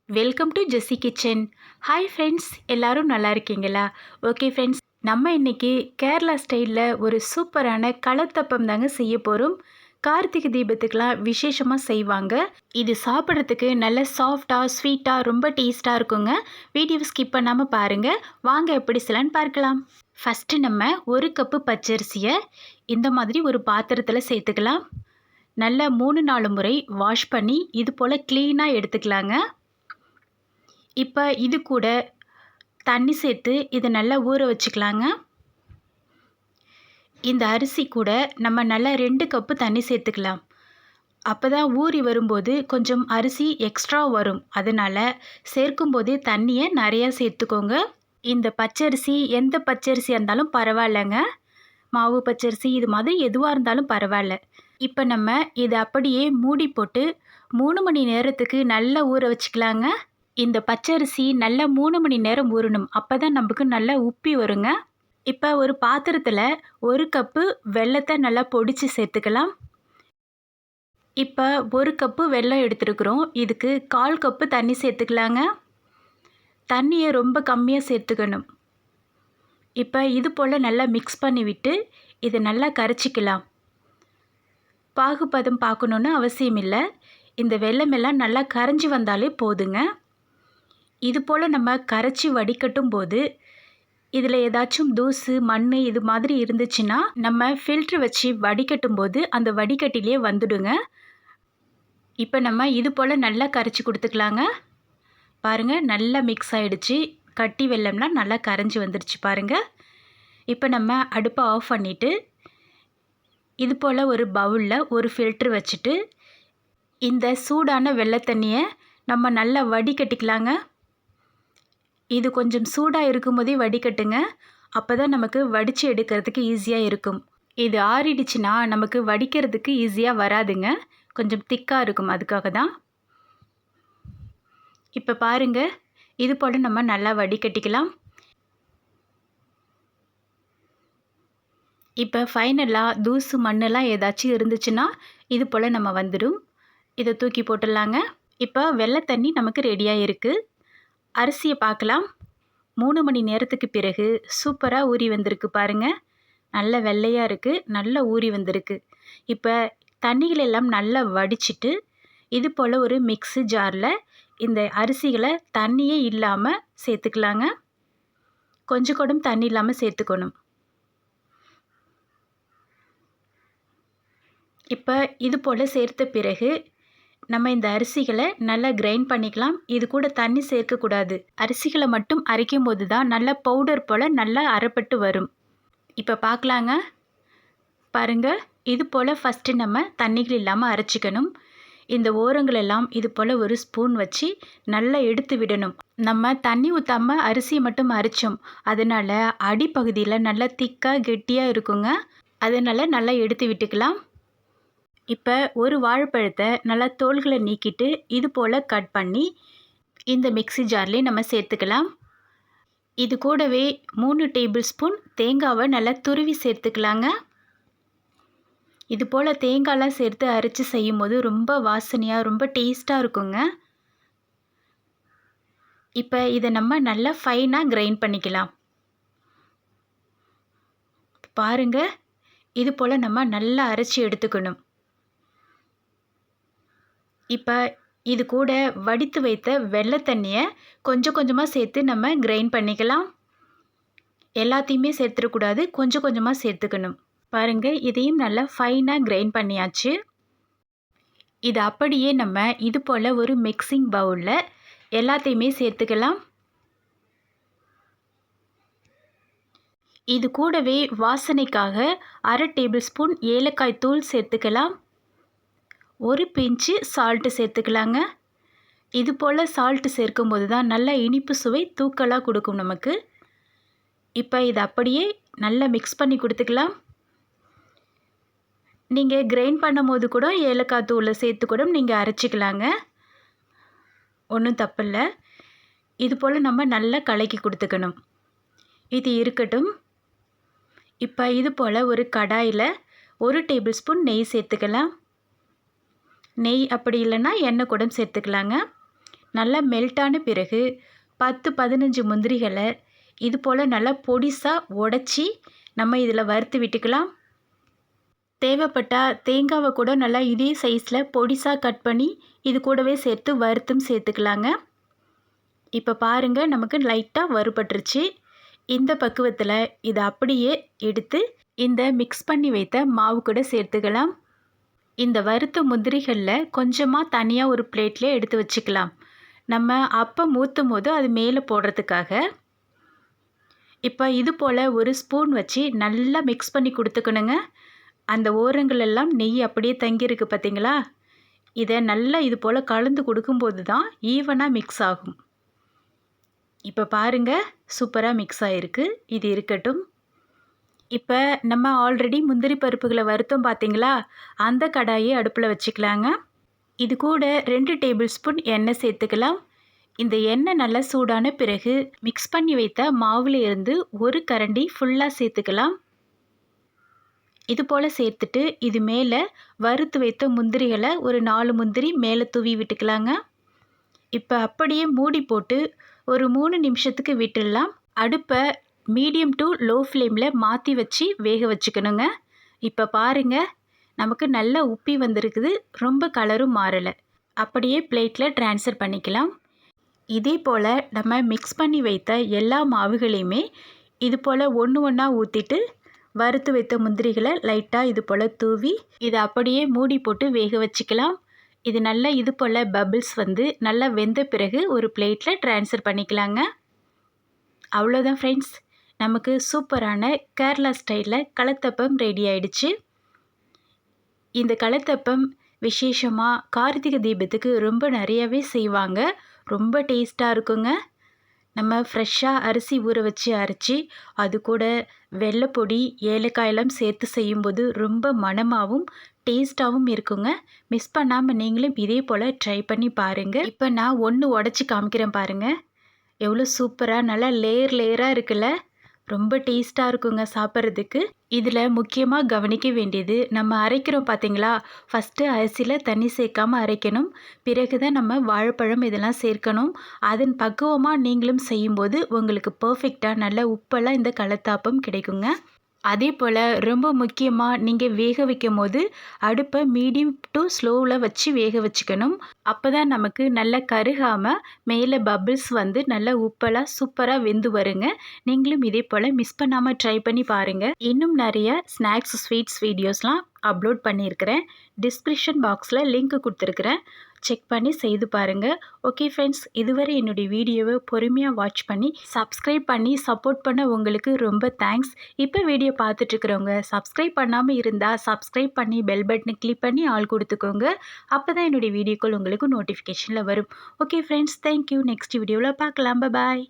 Welcome to Jessy kitchen. Hi friends, எல்லாரும் நல்லா இருக்கீங்களா? ஓகே ஃப்ரெண்ட்ஸ், நம்ம இன்னைக்கு கேரளா ஸ்டைலில் ஒரு சூப்பரான களத்தப்பம் தாங்க செய்ய போகிறோம். கார்த்திகை தீபத்துக்கெலாம் விசேஷமாக செய்வாங்க. இது சாப்பிட்றதுக்கு நல்ல சாஃப்டாக ஸ்வீட்டாக ரொம்ப டேஸ்ட்டாக இருக்குங்க. வீடியோ ஸ்கிப் பண்ணாமல் பாருங்கள். வாங்க எப்படி செய்யலான்னு பார்க்கலாம். ஃபஸ்ட்டு நம்ம 1 கப்பு பச்சரிசியை இந்த மாதிரி ஒரு பாத்திரத்தில் சேர்த்துக்கலாம். நல்லா 3-4 முறை வாஷ் பண்ணி இது போல் க்ளீனாக எடுத்துக்கலாங்க. இப்போ இது கூட தண்ணி சேர்த்து இதை நல்லா ஊற வச்சுக்கலாங்க. இந்த அரிசி கூட நம்ம நல்லா 2 கப்பு தண்ணி சேர்த்துக்கலாம். அப்போ தான் ஊறி வரும்போது கொஞ்சம் அரிசி எக்ஸ்ட்ரா வரும். அதனால் சேர்க்கும்போதே தண்ணியை நிறையா சேர்த்துக்கோங்க. இந்த பச்சரிசி எந்த பச்சரிசியாக இருந்தாலும் பரவாயில்லைங்க. மாவு பச்சரிசி இது மாதிரி எதுவாக இருந்தாலும் பரவாயில்ல. இப்போ நம்ம இதை அப்படியே மூடி போட்டு 3 மணி நேரத்துக்கு நல்லா ஊற வச்சுக்கலாங்க. இந்த பச்சரிசி நல்லா 3 மணி நேரம் ஊறணும். அப்போ தான் நமக்கு நல்லா உப்பி வருங்க. இப்போ ஒரு பாத்திரத்தில் 1 கப்பு வெல்லத்தை நல்லா பொடிச்சு சேர்த்துக்கலாம். இப்போ 1 கப்பு வெல்லம் எடுத்துருக்குறோம். இதுக்கு 1/4 கப்பு தண்ணி சேர்த்துக்கலாங்க. தண்ணியை ரொம்ப கம்மியாக சேர்த்துக்கணும். இப்போ இது போல் நல்லா மிக்ஸ் பண்ணி விட்டு இதை நல்லா கரைச்சிக்கலாம். பாகுபதம் பார்க்கணுன்னு அவசியம் இல்லை. இந்த வெல்லமெல்லாம் நல்லா கரைஞ்சி வந்தாலே போதுங்க. இது போல் நம்ம கரைச்சி வடிகட்டும் போது இதில் ஏதாச்சும் தூசு மண் இது மாதிரி இருந்துச்சுன்னா நம்ம ஃபில்ட்ரு வச்சு வடிகட்டும் போது அந்த வடிகட்டிலே வந்துடுங்க. இப்போ நம்ம இது போல் நல்லா கரைச்சி கொடுத்துக்கலாங்க. பாருங்கள், நல்லா மிக்ஸ் ஆகிடுச்சு. கட்டி வெல்லம்லாம் நல்லா கரைஞ்சி வந்துடுச்சு பாருங்கள். இப்போ நம்ம அடுப்பை ஆஃப் பண்ணிவிட்டு இது போல் ஒரு பவுலில் ஒரு ஃபில்ட்ரு வச்சுட்டு இந்த சூடான வெள்ளை தண்ணியை நம்ம நல்லா வடிகட்டிக்கலாங்க. இது கொஞ்சம் சூடாக இருக்கும்போதே வடிகட்டுங்க. அப்போ தான் நமக்கு வடித்து எடுக்கிறதுக்கு ஈஸியாக இருக்கும். இது ஆறிடுச்சுன்னா நமக்கு வடிக்கிறதுக்கு ஈஸியாக வராதுங்க. கொஞ்சம் திக்காக இருக்கும், அதுக்காக தான். இப்போ பாருங்கள், இது போல் நம்ம நல்லா வடிகட்டிக்கலாம். இப்போ ஃபைனலாக தூசு மண்ணெல்லாம் ஏதாச்சும் இருந்துச்சுன்னா இது போல் நம்ம வந்துடும். இதை தூக்கி போட்டுடலாங்க. இப்போ வெள்ளை தண்ணி நமக்கு ரெடியாக இருக்குது. அரிசியை பார்க்கலாம். 3 மணி நேரத்துக்கு பிறகு சூப்பராக ஊறி வந்திருக்கு பாருங்கள். நல்ல வெள்ளையாக இருக்குது, நல்லா ஊறி வந்திருக்கு. இப்போ தண்ணிகளெல்லாம் நல்லா வடிச்சிட்டு இது போல் ஒரு மிக்ஸி ஜாரில் இந்த அரிசிகளை தண்ணியே இல்லாமல் சேர்த்துக்கலாங்க. கொஞ்சம் கூட தண்ணி இல்லாமல் சேர்த்துக்கணும். இப்போ இது போல் சேர்த்த பிறகு நம்ம இந்த அரிசிகளை நல்லா கிரைண்ட் பண்ணிக்கலாம். இது கூட தண்ணி சேர்க்கக்கூடாது. அரிசிகளை மட்டும் அரைக்கும் போது தான் நல்லா பவுடர் போல் நல்லா அரைப்பட்டு வரும். இப்போ பார்க்கலாங்க. பாருங்கள், இது போல் ஃபஸ்ட்டு நம்ம தண்ணிகள் இல்லாமல் அரைச்சிக்கணும். இந்த ஓரங்களெல்லாம் இது போல் ஒரு ஸ்பூன் வச்சு நல்லா எடுத்து விடணும். நம்ம தண்ணி ஊற்றாமல் அரிசியை மட்டும் அரைச்சோம். அதனால் அடிப்பகுதியில் நல்லா திக்காக கெட்டியாக இருக்குங்க. அதனால் நல்லா எடுத்து விட்டுக்கலாம். இப்போ ஒரு வாழைப்பழத்தை நல்லா தோல்களை நீக்கிட்டு இது போல் கட் பண்ணி இந்த மிக்ஸி ஜார்லேயே நம்ம சேர்த்துக்கலாம். இது கூடவே 3 டேபிள் ஸ்பூன் தேங்காவை நல்லா துருவி சேர்த்துக்கலாங்க. இது போல் தேங்காயெலாம் சேர்த்து அரைச்சி செய்யும் போது ரொம்ப வாசனையாக ரொம்ப டேஸ்ட்டாக இருக்குங்க. இப்போ இதை நம்ம நல்லா ஃபைனாக கிரைண்ட் பண்ணிக்கலாம். பாருங்கள், இது போல் நம்ம நல்லா அரைச்சி எடுத்துக்கணும். இப்போ இது கூட வடித்து வைத்த வெள்ளை தண்ணியை கொஞ்சம் கொஞ்சமாக சேர்த்து நம்ம கிரைண்ட் பண்ணிக்கலாம். எல்லாத்தையுமே சேர்த்துடக்கூடாது, கொஞ்சம் கொஞ்சமாக சேர்த்துக்கணும். பாருங்கள், இதையும் நல்லா ஃபைனாக கிரைண்ட் பண்ணியாச்சு. இது அப்படியே நம்ம இது போல் ஒரு மிக்சிங் பவுலில் எல்லாத்தையுமே சேர்த்துக்கலாம். இது கூடவே வாசனைக்காக 1/2 டேபிள் ஸ்பூன் ஏலக்காய் தூள் சேர்த்துக்கலாம். ஒரு பிஞ்சு சால்ட்டு சேர்த்துக்கலாங்க. இது போல் சால்ட்டு சேர்க்கும்போது தான் நல்ல இனிப்பு சுவை தூக்கலாக கொடுக்கும் நமக்கு. இப்போ இதை அப்படியே நல்லா மிக்ஸ் பண்ணி கொடுத்துக்கலாம். நீங்கள் கிரைண்ட் பண்ணும் போது கூட ஏலக்காய் தூளை சேர்த்து கூட நீங்கள் அரைச்சிக்கலாங்க. ஒன்றும் தப்பில்லை. இது போல் நம்ம நல்லா கலக்கி கொடுத்துக்கணும். இது இருக்கட்டும். இப்போ இது போல் ஒரு கடாயில் 1 டேபிள் ஸ்பூன் நெய் சேர்த்துக்கலாம். நெய் அப்படி இல்லைன்னா எண்ணெய் கூட சேர்த்துக்கலாங்க. நல்லா மெல்ட்டான பிறகு 10-15 முந்திரிகளை இது போல் நல்லா பொடிசாக உடச்சி நம்ம இதில் வறுத்து விட்டுக்கலாம். தேவைப்பட்டால் தேங்காவை கூட நல்லா இதே சைஸில் பொடிசாக கட் பண்ணி இது கூடவே சேர்த்து வறுத்தும் சேர்த்துக்கலாங்க. இப்போ பாருங்கள், நமக்கு லைட்டாக வறுபட்டுருச்சு. இந்த பக்குவத்தில் இதை அப்படியே எடுத்து இந்த மிக்ஸ் பண்ணி வைத்த மாவு கூட சேர்த்துக்கலாம். இந்த வறுத்த முந்திரிகளில் கொஞ்சமாக தனியாக ஒரு பிளேட்லேயே எடுத்து வச்சுக்கலாம். நம்ம அப்பம் ஊற்றும் போது அது மேலே போடுறதுக்காக. இப்போ இது போல் ஒரு ஸ்பூன் வச்சு நல்லா மிக்ஸ் பண்ணி கொடுத்துக்கணுங்க. அந்த ஓரங்களெல்லாம் நெய் அப்படியே தங்கியிருக்கு பார்த்தீங்களா? இதை நல்லா இது போல் கலந்து கொடுக்கும்போது தான் ஈவனாக மிக்ஸ் ஆகும். இப்போ பாருங்கள், சூப்பராக மிக்ஸ் ஆகிருக்கு. இது இருக்கட்டும். இப்போ நம்ம ஆல்ரெடி முந்திரி பருப்புகளை வறுத்தோம் பார்த்தீங்களா? அந்த கடாயை அடுப்பில் வச்சுக்கலாங்க. இது கூட 2 டேபிள் ஸ்பூன் எண்ணெய் சேர்த்துக்கலாம். இந்த எண்ணெய் நல்லா சூடான பிறகு மிக்ஸ் பண்ணி வைத்த மாவில் இருந்து ஒரு கரண்டி ஃபுல்லாக சேர்த்துக்கலாம். இது போல் சேர்த்துட்டு இது மேலே வறுத்து வைத்த முந்திரிகளை ஒரு 4 முந்திரி மேலே தூவி விட்டுக்கலாங்க. இப்போ அப்படியே மூடி போட்டு ஒரு 3 நிமிஷத்துக்கு விட்டுடலாம். அடுப்பை மீடியம் டு லோ ஃப்ளேமில் மாற்றி வச்சு வேக வச்சுக்கணுங்க. இப்போ பாருங்கள், நமக்கு நல்லா உப்பி வந்திருக்குது. ரொம்ப கலரும் மாறலை. அப்படியே பிளேட்டில் ட்ரான்ஸ்ஃபர் பண்ணிக்கலாம். இதே போல் நம்ம மிக்ஸ் பண்ணி வைத்த எல்லா மாவுகளையுமே இது போல் ஒன்று ஒன்றா ஊற்றிட்டு வறுத்து வைத்த முந்திரிகளை லைட்டாக இது போல் தூவி இதை அப்படியே மூடி போட்டு வேக வச்சுக்கலாம். இது நல்லா இது போல் பபிள்ஸ் வந்து நல்லா வெந்த பிறகு ஒரு பிளேட்டில் ட்ரான்ஸ்ஃபர் பண்ணிக்கலாங்க. அவ்வளோதான் ஃப்ரெண்ட்ஸ், நமக்கு சூப்பரான கேரளா ஸ்டைலில் கலத்தப்பம் ரெடி ஆயிடுச்சு. இந்த கலத்தப்பம் விசேஷமாக கார்த்திகை தீபத்துக்கு ரொம்ப நிறையவே செய்வாங்க. ரொம்ப டேஸ்ட்டாக இருக்குங்க. நம்ம ஃப்ரெஷ்ஷாக அரிசி ஊற வச்சு அரைச்சி அது கூட வெள்ளைப்பொடி ஏலக்காயெல்லாம் சேர்த்து செய்யும்போது ரொம்ப மணமாகவும் டேஸ்ட்டாகவும் இருக்குங்க. மிஸ் பண்ணாமல் நீங்களும் இதே போல் ட்ரை பண்ணி பாருங்கள். இப்போ நான் ஒன்று உடச்சி காமிக்கிறேன் பாருங்கள். எவ்வளோ சூப்பராக நல்லா லேயராக இருக்குல்ல? ரொம்ப டேஸ்ட்டாக இருக்குங்க சாப்பிட்றதுக்கு. இதில் முக்கியமாக கவனிக்க வேண்டியது, நம்ம அரைக்கிறோம் பார்த்தீங்களா? ஃபஸ்ட்டு அரிசியில் தண்ணி சேர்க்காமல் அரைக்கணும். பிறகு தான் நம்ம வாழைப்பழம் இதெல்லாம் சேர்க்கணும். அதன் பக்குவமாக நீங்களும் செய்யும்போது உங்களுக்கு பர்ஃபெக்டாக நல்ல உப்பெல்லாம் இந்த கலத்தாப்பம் கிடைக்குங்க. அதே போல் ரொம்ப முக்கியமாக நீங்கள் வேக வைக்கும் போது அடுப்பை மீடியம் டு ஸ்லோவில் வச்சு வேக வச்சுக்கணும். அப்போ தான் நமக்கு நல்லா கருகாமல் மேலே பபிள்ஸ் வந்து நல்லா உப்பெல்லாம் சூப்பராக வெந்து வருங்க. நீங்களும் இதே போல் மிஸ் பண்ணாமல் ட்ரை பண்ணி பாருங்கள். இன்னும் நிறைய ஸ்நாக்ஸ் ஸ்வீட்ஸ் வீடியோஸ்லாம் அப்லோட் பண்ணியிருக்கிறேன். டிஸ்கிரிப்ஷன் பாக்ஸில் லிங்க் கொடுத்துருக்குறேன். செக் பண்ணி செய்து பாருங்கள். ஓகே ஃப்ரெண்ட்ஸ், இதுவரை என்னுடைய வீடியோவை பொறுமையாக வாட்ச் பண்ணி சப்ஸ்கிரைப் பண்ணி சப்போர்ட் பண்ண உங்களுக்கு ரொம்ப தேங்க்ஸ். இப்போ வீடியோ பார்த்துட்ருக்குறவங்க சப்ஸ்கிரைப் பண்ணாமல் இருந்தால் சப்ஸ்கிரைப் பண்ணி பெல் பட்டனை கிளிக் பண்ணி ஆல் கொடுத்துக்கோங்க. அப்போ தான் என்னுடைய வீடியோக்கள் உங்களுக்கு நோட்டிஃபிகேஷனில் வரும். Okay friends, thank you. நெக்ஸ்ட் வீடியோவில் பார்க்கலாம். பாய்.